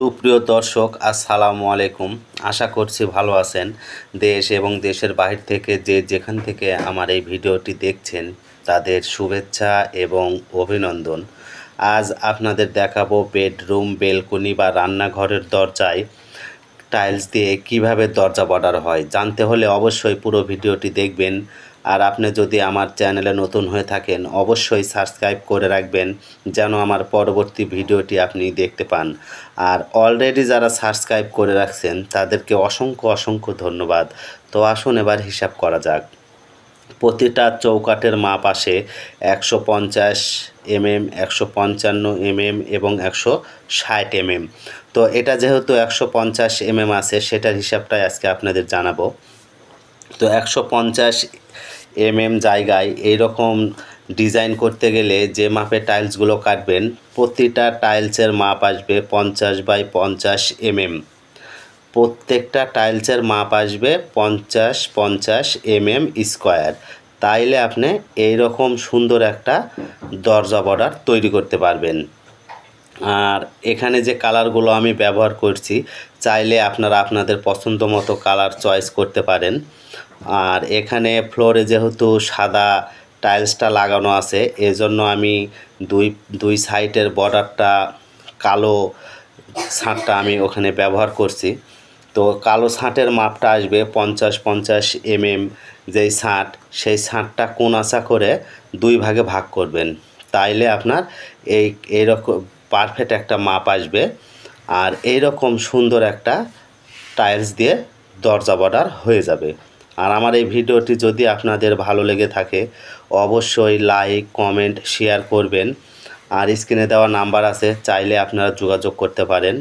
সুপ্রিয় দর্শক, আসসালামু আলাইকুম। আশা করছি ভালো আছেন। দেশ এবং দেশের বাহির থেকে যে যেখান থেকে আমার এই ভিডিওটি দেখছেন তাদের শুভেচ্ছা এবং অভিনন্দন। আজ আপনাদের দেখাবো বেডরুম, বেলকনি বা রান্নাঘরের দরজায় টাইলস দিয়ে কিভাবে দরজা বর্ডার হয়। জানতে হলে অবশ্যই পুরো ভিডিওটি দেখবেন। আর আপনি যদি আমার চ্যানেলে নতুন হয়ে থাকেন অবশ্যই সাবস্ক্রাইব করে রাখবেন যেন আমার পরবর্তী ভিডিওটি আপনি দেখতে পান। আর অলরেডি যারা সাবস্ক্রাইব করে রাখছেন তাদেরকে অসংখ্য অসংখ্য ধন্যবাদ। তো আসুন এবার হিসাব করা যাক। প্রতিটা চৌকাঠের মাপ আসে 150 mm, 155 mm এবং 160 mm। তো এটা যেহেতু 150 mm আছে সেটার হিসাবটাই আজকে আপনাদের জানাবো। তো 150 mm জায়গায় এইরকম ডিজাইন করতে গেলে যে মাপে টাইলসগুলো কাটবেন প্রতিটা টাইলসের মাপ আসবে 50 × 50 mm। প্রত্যেকটা টাইলসের মাপ আসবে 50 mm স্কোয়ার। তাইলে আপনি এই রকম সুন্দর একটা দরজা বর্ডার তৈরি করতে পারবেন। আর এখানে যে কালারগুলো আমি ব্যবহার করছি চাইলে আপনারা আপনাদের পছন্দ মতো কালার চয়েস করতে পারেন। আর এখানে ফ্লোরে যেহেতু সাদা টাইলসটা লাগানো আছে এজন্য আমি দুই সাইডের বর্ডারটা কালো ছাঁটটা আমি ওখানে ব্যবহার করছি। তো কালো ছাঁটের মাপটা আসবে 50 mm। যেই ছাঁট সেই ছাঁটটা কোণাচা করে দুই ভাগে ভাগ করবেন, তাইলে আপনার এইরকম পারফেক্ট একটা মাপ আসবে। আর এইরকম সুন্দর একটা টাইলস দিয়ে দরজা বর্ডার হয়ে যাবে। আর আমার এই ভিডিওটি যদি আপনাদের ভালো লেগে থাকে অবশ্যই লাইক, কমেন্ট, শেয়ার করবেন। আর স্ক্রিনে দেওয়া নাম্বার আছে, চাইলে আপনারা যোগাযোগ করতে পারেন।